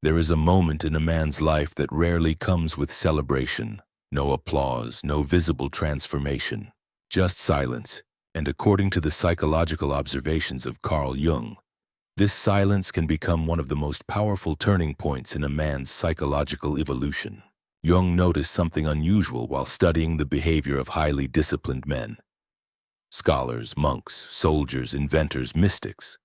There is a moment in a man's life that rarely comes with celebration, no applause, no visible transformation, just silence. And according to the psychological observations of Carl Jung, this silence can become one of the most powerful turning points in a man's psychological evolution. Jung noticed something unusual while studying the behavior of highly disciplined men. Scholars, monks, soldiers, inventors, mystics.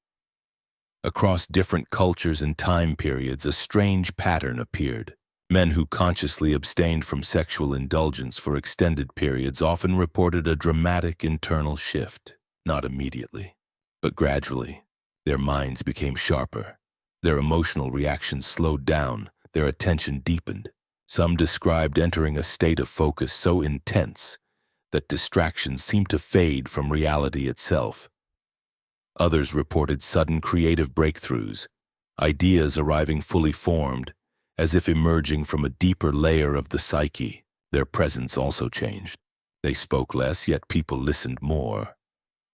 Across different cultures and time periods, a strange pattern appeared. Men who consciously abstained from sexual indulgence for extended periods often reported a dramatic internal shift, not immediately, but gradually. Their minds became sharper. Their emotional reactions slowed down, their attention deepened. Some described entering a state of focus so intense that distractions seemed to fade from reality itself. Others reported sudden creative breakthroughs, ideas arriving fully formed, as if emerging from a deeper layer of the psyche. Their presence also changed. They spoke less, yet people listened more.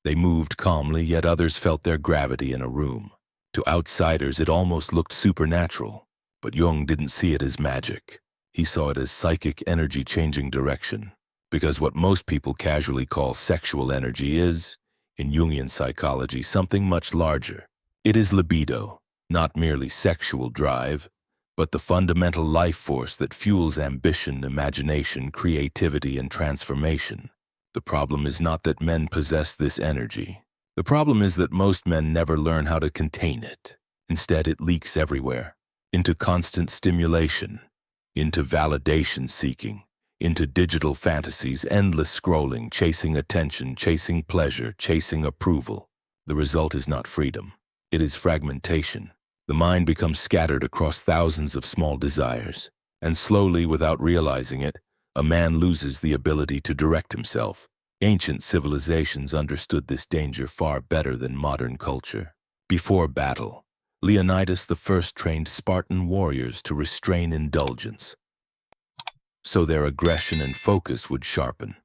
They moved calmly, yet others felt their gravity in a room. To outsiders, it almost looked supernatural, but Jung didn't see it as magic. He saw it as psychic energy changing direction, because what most people casually call sexual energy is, in Jungian psychology, something much larger. It is libido, not merely sexual drive, but the fundamental life force that fuels ambition, imagination, creativity, and transformation. The problem is not that men possess this energy. The problem is that most men never learn how to contain it. Instead, it leaks everywhere, into constant stimulation, into validation seeking, into digital fantasies, endless scrolling, chasing attention, chasing pleasure, chasing approval. The result is not freedom. It is fragmentation. The mind becomes scattered across thousands of small desires, and slowly, without realizing it, a man loses the ability to direct himself. Ancient civilizations understood this danger far better than modern culture. Before battle, Leonidas I trained Spartan warriors to restrain indulgence, so their aggression and focus would sharpen.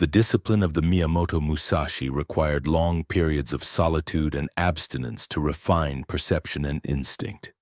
The discipline of the Miyamoto Musashi required long periods of solitude and abstinence to refine perception and instinct.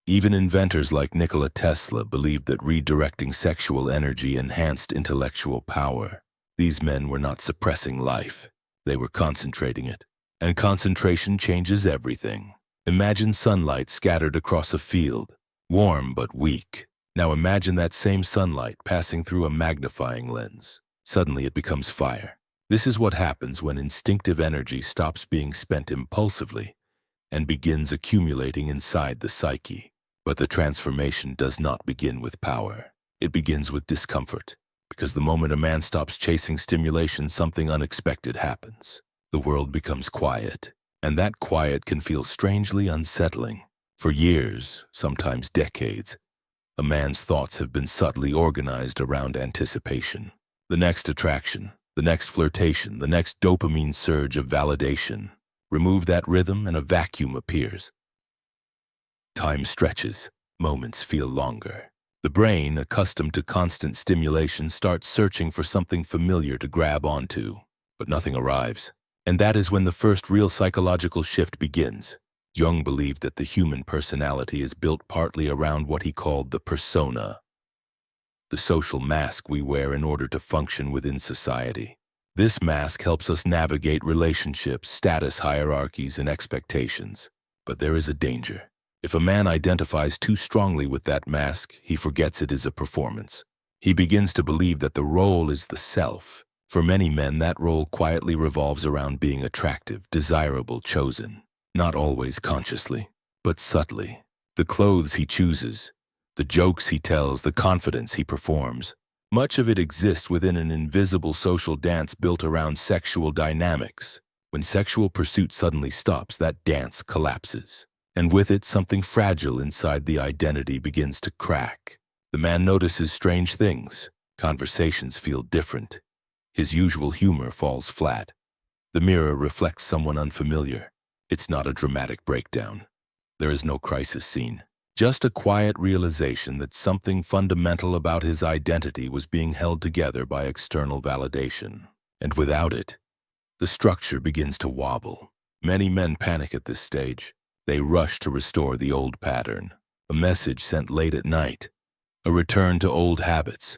Even inventors like Nikola Tesla believed that redirecting sexual energy enhanced intellectual power. These men were not suppressing life, they were concentrating it. And concentration changes everything. Imagine sunlight scattered across a field, warm but weak. Now imagine that same sunlight passing through a magnifying lens. Suddenly it becomes fire. This is what happens when instinctive energy stops being spent impulsively and begins accumulating inside the psyche. But the transformation does not begin with power. It begins with discomfort, because the moment a man stops chasing stimulation, something unexpected happens. The world becomes quiet, and that quiet can feel strangely unsettling. For years, sometimes decades, a man's thoughts have been subtly organized around anticipation. The next attraction, the next flirtation, the next dopamine surge of validation. Remove that rhythm and a vacuum appears. Time stretches, moments feel longer. The brain, accustomed to constant stimulation, starts searching for something familiar to grab onto, but nothing arrives. And that is when the first real psychological shift begins. Jung believed that the human personality is built partly around what he called the persona, the social mask we wear in order to function within society. This mask helps us navigate relationships, status hierarchies, and expectations. But there is a danger. If a man identifies too strongly with that mask, he forgets it is a performance. He begins to believe that the role is the self. For many men, that role quietly revolves around being attractive, desirable, chosen. Not always consciously, but subtly. The clothes he chooses, the jokes he tells, the confidence he performs. Much of it exists within an invisible social dance built around sexual dynamics. When sexual pursuit suddenly stops, that dance collapses. And with it, something fragile inside the identity begins to crack. The man notices strange things. Conversations feel different. His usual humor falls flat. The mirror reflects someone unfamiliar. It's not a dramatic breakdown. There is no crisis scene. Just a quiet realization that something fundamental about his identity was being held together by external validation. And without it, the structure begins to wobble. Many men panic at this stage. They rush to restore the old pattern. a message sent late at night, a return to old habits,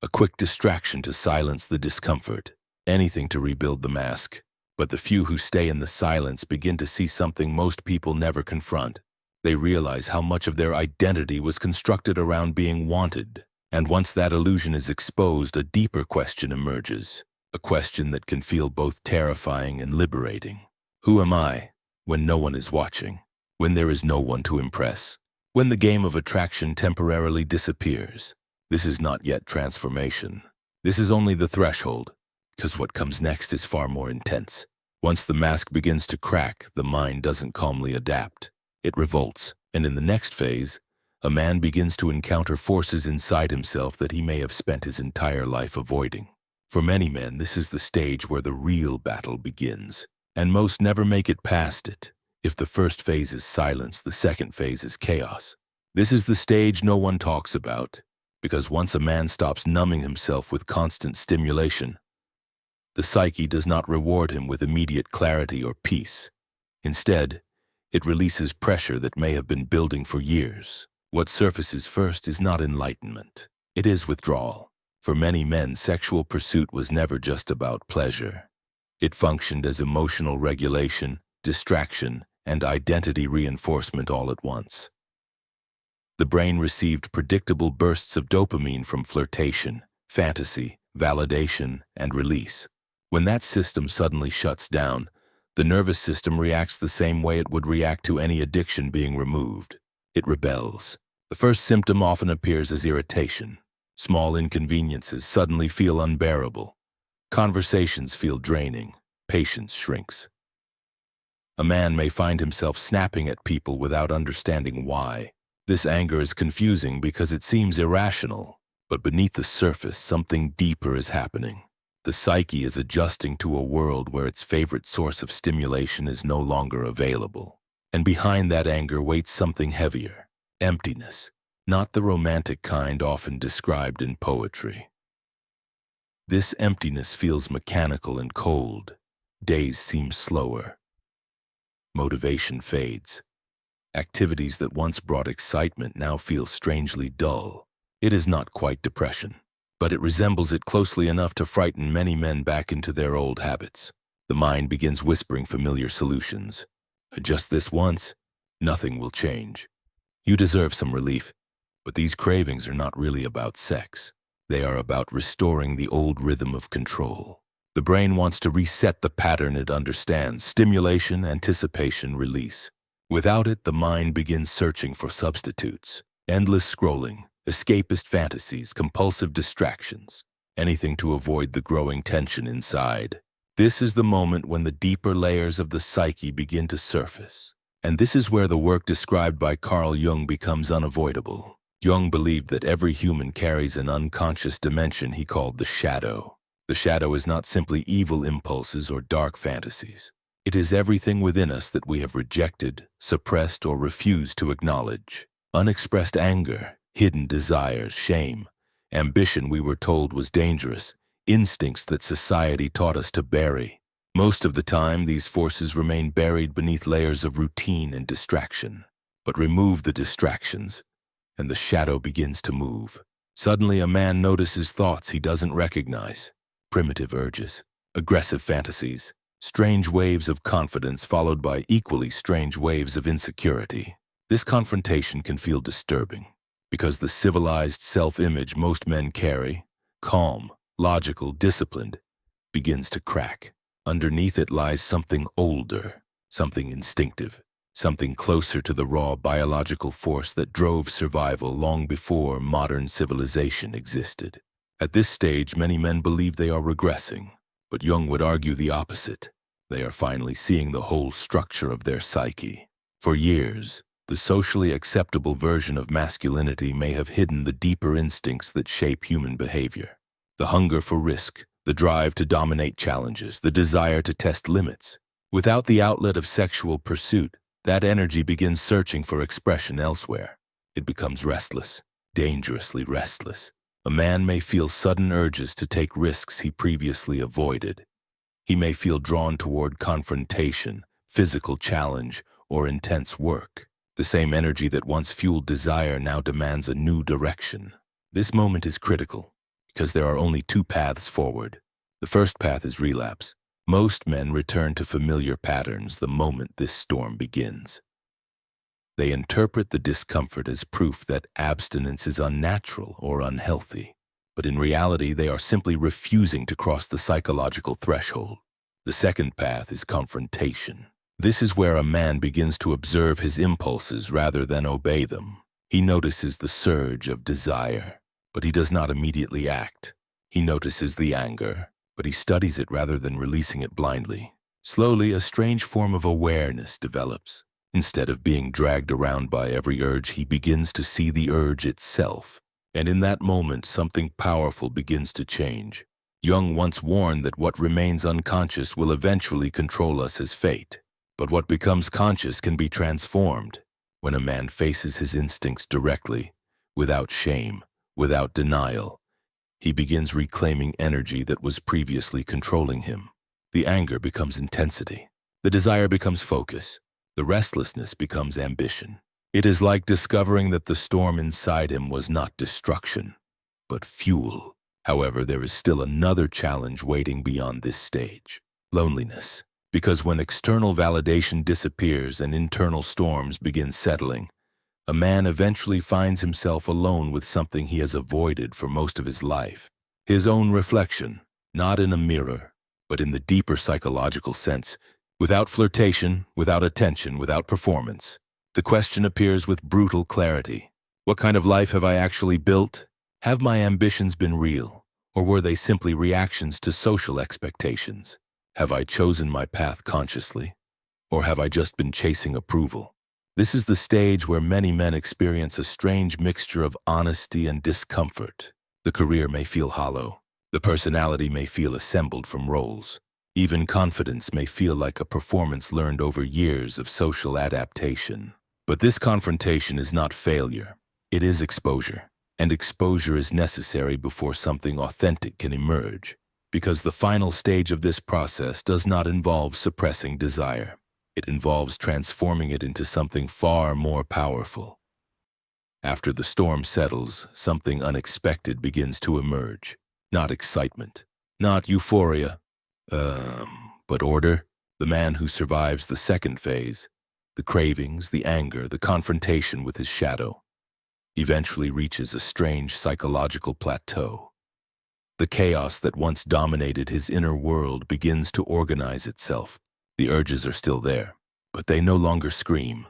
a quick distraction to silence the discomfort, anything to rebuild the mask. But the few who stay in the silence begin to see something most people never confront. They realize how much of their identity was constructed around being wanted. And once that illusion is exposed, a deeper question emerges, a question that can feel both terrifying and liberating. Who am I when no one is watching, when there is no one to impress, when the game of attraction temporarily disappears? This is not yet transformation. This is only the threshold, because what comes next is far more intense. Once the mask begins to crack, the mind doesn't calmly adapt. It revolts, and in the next phase, a man begins to encounter forces inside himself that he may have spent his entire life avoiding. For many men, this is the stage where the real battle begins, and most never make it past it. If the first phase is silence, the second phase is chaos. This is the stage no one talks about, because once a man stops numbing himself with constant stimulation, the psyche does not reward him with immediate clarity or peace. Instead, it releases pressure that may have been building for years. What surfaces first is not enlightenment. It is withdrawal. For many men, sexual pursuit was never just about pleasure. It functioned as emotional regulation, distraction, and identity reinforcement all at once. The brain received predictable bursts of dopamine from flirtation, fantasy, validation, and release. When that system suddenly shuts down, the nervous system reacts the same way it would react to any addiction being removed. It rebels. The first symptom often appears as irritation. Small inconveniences suddenly feel unbearable. Conversations feel draining. Patience shrinks. A man may find himself snapping at people without understanding why. This anger is confusing because it seems irrational, but beneath the surface, something deeper is happening. The psyche is adjusting to a world where its favorite source of stimulation is no longer available. And behind that anger waits something heavier, emptiness, not the romantic kind often described in poetry. This emptiness feels mechanical and cold. Days seem slower. Motivation fades. Activities that once brought excitement now feel strangely dull. It is not quite depression, but it resembles it closely enough to frighten many men back into their old habits. The mind begins whispering familiar solutions. Just this once, nothing will change. You deserve some relief, but these cravings are not really about sex. They are about restoring the old rhythm of control. The brain wants to reset the pattern it understands: stimulation, anticipation, release. Without it, the mind begins searching for substitutes. Endless scrolling, escapist fantasies, compulsive distractions, anything to avoid the growing tension inside. This is the moment when the deeper layers of the psyche begin to surface. And this is where the work described by Carl Jung becomes unavoidable. Jung believed that every human carries an unconscious dimension he called the shadow. The shadow is not simply evil impulses or dark fantasies. It is everything within us that we have rejected, suppressed, or refused to acknowledge. Unexpressed anger, hidden desires, shame, ambition we were told was dangerous, instincts that society taught us to bury. Most of the time, these forces remain buried beneath layers of routine and distraction. But remove the distractions, and the shadow begins to move. Suddenly, a man notices thoughts he doesn't recognize. Primitive urges, aggressive fantasies, strange waves of confidence followed by equally strange waves of insecurity. This confrontation can feel disturbing, because the civilized self-image most men carry, calm, logical, disciplined, begins to crack. Underneath it lies something older, something instinctive, something closer to the raw biological force that drove survival long before modern civilization existed. At this stage, many men believe they are regressing, but Jung would argue the opposite. They are finally seeing the whole structure of their psyche. For years, the socially acceptable version of masculinity may have hidden the deeper instincts that shape human behavior. The hunger for risk, the drive to dominate challenges, the desire to test limits. Without the outlet of sexual pursuit, that energy begins searching for expression elsewhere. It becomes restless, dangerously restless. A man may feel sudden urges to take risks he previously avoided. He may feel drawn toward confrontation, physical challenge, or intense work. The same energy that once fueled desire now demands a new direction. This moment is critical, because there are only two paths forward. The first path is relapse. Most men return to familiar patterns the moment this storm begins. They interpret the discomfort as proof that abstinence is unnatural or unhealthy, but in reality they are simply refusing to cross the psychological threshold. The second path is confrontation. This is where a man begins to observe his impulses rather than obey them. He notices the surge of desire, but he does not immediately act. He notices the anger, but he studies it rather than releasing it blindly. Slowly, a strange form of awareness develops. Instead of being dragged around by every urge, he begins to see the urge itself. And in that moment, something powerful begins to change. Jung once warned that what remains unconscious will eventually control us as fate. But what becomes conscious can be transformed. When a man faces his instincts directly, without shame, without denial, he begins reclaiming energy that was previously controlling him. The anger becomes intensity. The desire becomes focus. The restlessness becomes ambition. It is like discovering that the storm inside him was not destruction, but fuel. However, there is still another challenge waiting beyond this stage: loneliness. Because when external validation disappears and internal storms begin settling, a man eventually finds himself alone with something he has avoided for most of his life. His own reflection, not in a mirror, but in the deeper psychological sense, without flirtation, without attention, without performance. The question appears with brutal clarity. What kind of life have I actually built? Have my ambitions been real, or were they simply reactions to social expectations? Have I chosen my path consciously, or have I just been chasing approval? This is the stage where many men experience a strange mixture of honesty and discomfort. The career may feel hollow. The personality may feel assembled from roles. Even confidence may feel like a performance learned over years of social adaptation. But this confrontation is not failure. It is exposure. And exposure is necessary before something authentic can emerge. Because the final stage of this process does not involve suppressing desire. It involves transforming it into something far more powerful. After the storm settles, something unexpected begins to emerge. Not excitement, not euphoria, but order. The man who survives the second phase, the cravings, the anger, the confrontation with his shadow, eventually reaches a strange psychological plateau. The chaos that once dominated his inner world begins to organize itself. The urges are still there, but they no longer scream.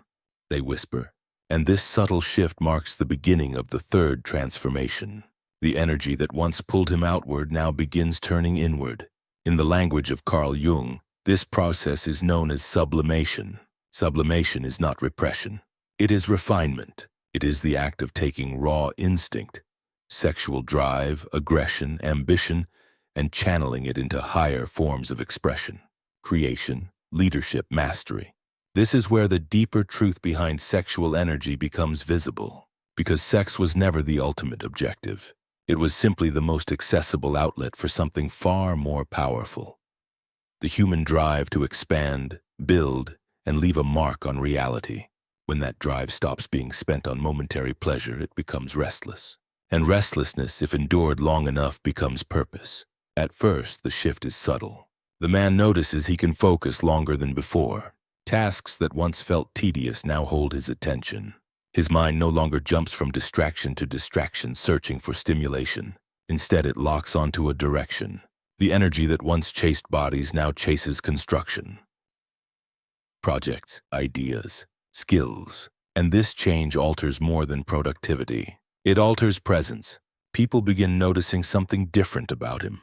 They whisper. And this subtle shift marks the beginning of the third transformation. The energy that once pulled him outward now begins turning inward. In the language of Carl Jung, this process is known as sublimation. Sublimation is not repression. It is refinement. It is the act of taking raw instinct, sexual drive, aggression, ambition, and channeling it into higher forms of expression, creation, leadership, mastery. This is where the deeper truth behind sexual energy becomes visible, because sex was never the ultimate objective. It was simply the most accessible outlet for something far more powerful. The human drive to expand, build, and leave a mark on reality. When that drive stops being spent on momentary pleasure, it becomes restless. And restlessness, if endured long enough, becomes purpose. At first, the shift is subtle. The man notices he can focus longer than before. Tasks that once felt tedious now hold his attention. His mind no longer jumps from distraction to distraction, searching for stimulation. Instead, it locks onto a direction. The energy that once chased bodies now chases construction. Projects, ideas, skills. And this change alters more than productivity. It alters presence. People begin noticing something different about him,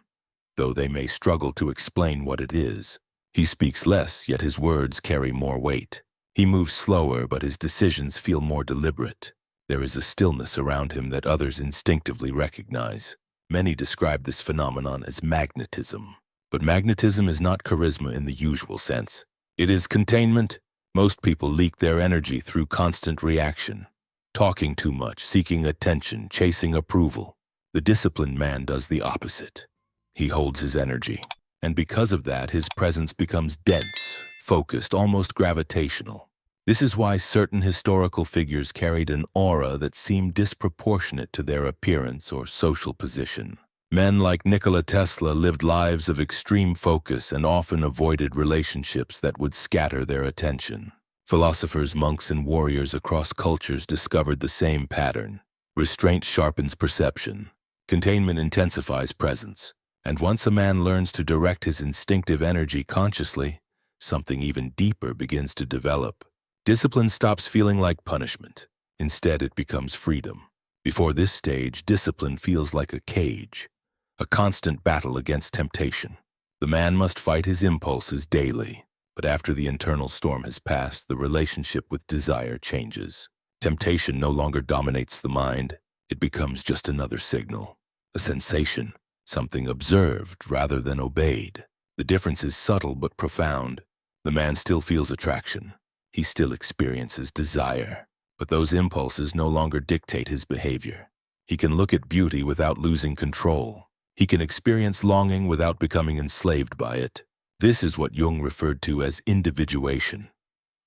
though they may struggle to explain what it is. He speaks less, yet his words carry more weight. He moves slower, but his decisions feel more deliberate. There is a stillness around him that others instinctively recognize. Many describe this phenomenon as magnetism. But magnetism is not charisma in the usual sense. It is containment. Most people leak their energy through constant reaction. Talking too much, seeking attention, chasing approval. The disciplined man does the opposite. He holds his energy. And because of that, his presence becomes dense, focused, almost gravitational. This is why certain historical figures carried an aura that seemed disproportionate to their appearance or social position. Men like Nikola Tesla lived lives of extreme focus and often avoided relationships that would scatter their attention. Philosophers, monks, and warriors across cultures discovered the same pattern. Restraint sharpens perception. Containment intensifies presence. And once a man learns to direct his instinctive energy consciously, something even deeper begins to develop. Discipline stops feeling like punishment. Instead, it becomes freedom. Before this stage, discipline feels like a cage, a constant battle against temptation. The man must fight his impulses daily, but after the internal storm has passed, the relationship with desire changes. Temptation no longer dominates the mind. It becomes just another signal, a sensation, something observed rather than obeyed. The difference is subtle but profound. The man still feels attraction. He still experiences desire, but those impulses no longer dictate his behavior. He can look at beauty without losing control. He can experience longing without becoming enslaved by it. This is what Jung referred to as individuation,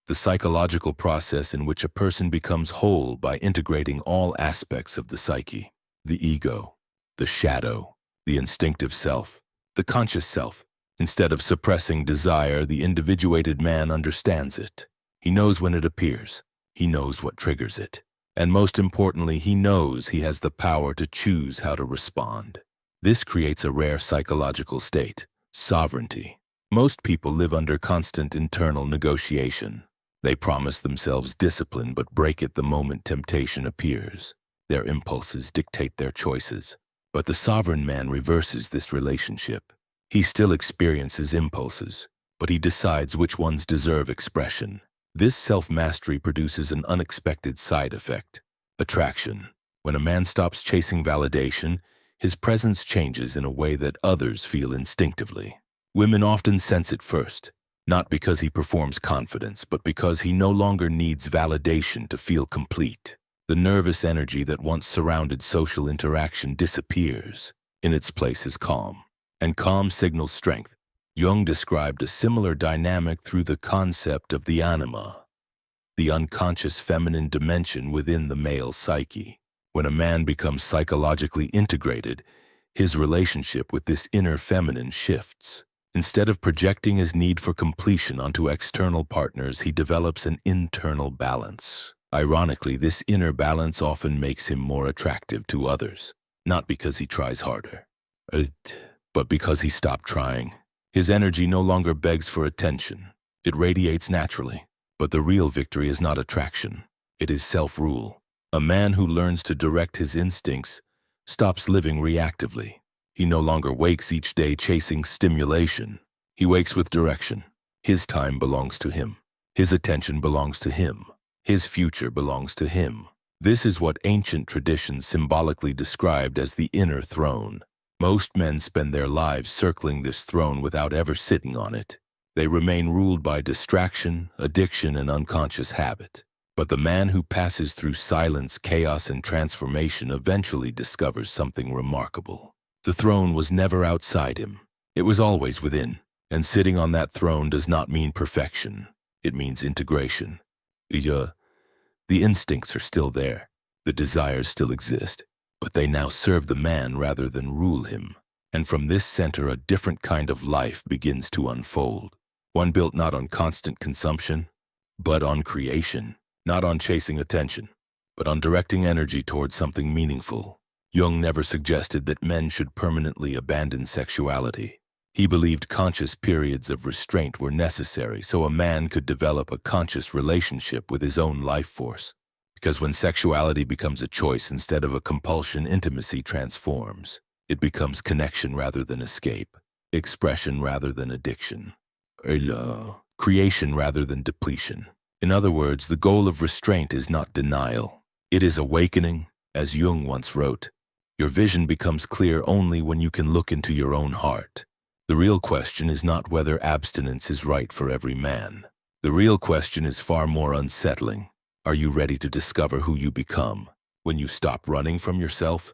the psychological process in which a person becomes whole by integrating all aspects of the psyche: the ego, the shadow, the instinctive self, the conscious self. Instead of suppressing desire, the individuated man understands it. He knows when it appears. He knows what triggers it. And most importantly, he knows he has the power to choose how to respond. This creates a rare psychological state: sovereignty. Most people live under constant internal negotiation. They promise themselves discipline but break it the moment temptation appears. Their impulses dictate their choices. But the sovereign man reverses this relationship. He still experiences impulses, but he decides which ones deserve expression. This self-mastery produces an unexpected side effect: attraction. When a man stops chasing validation, his presence changes in a way that others feel instinctively. Women often sense it first, not because he performs confidence, but because he no longer needs validation to feel complete. The nervous energy that once surrounded social interaction disappears. In its place is calm, and calm signals strength. Jung described a similar dynamic through the concept of the anima, the unconscious feminine dimension within the male psyche. When a man becomes psychologically integrated, his relationship with this inner feminine shifts. Instead of projecting his need for completion onto external partners, he develops an internal balance. Ironically, this inner balance often makes him more attractive to others, not because he tries harder, but because he stopped trying. His energy no longer begs for attention. It radiates naturally. But the real victory is not attraction. It is self-rule. A man who learns to direct his instincts stops living reactively. He no longer wakes each day chasing stimulation. He wakes with direction. His time belongs to him. His attention belongs to him. His future belongs to him. This is what ancient traditions symbolically described as the inner throne. Most men spend their lives circling this throne without ever sitting on it. They remain ruled by distraction, addiction, and unconscious habit. But the man who passes through silence, chaos, and transformation eventually discovers something remarkable. The throne was never outside him. It was always within. And sitting on that throne does not mean perfection. It means integration. The instincts are still there. The desires still exist. But they now serve the man rather than rule him. And from this center, a different kind of life begins to unfold. One built not on constant consumption, but on creation. Not on chasing attention, but on directing energy towards something meaningful. Jung never suggested that men should permanently abandon sexuality. He believed conscious periods of restraint were necessary so a man could develop a conscious relationship with his own life force. Because when sexuality becomes a choice instead of a compulsion, intimacy transforms. It becomes connection rather than escape, expression rather than addiction, creation rather than depletion. In other words, the goal of restraint is not denial. It is awakening. As Jung once wrote, your vision becomes clear only when you can look into your own heart. The real question is not whether abstinence is right for every man. The real question is far more unsettling. Are you ready to discover who you become when you stop running from yourself?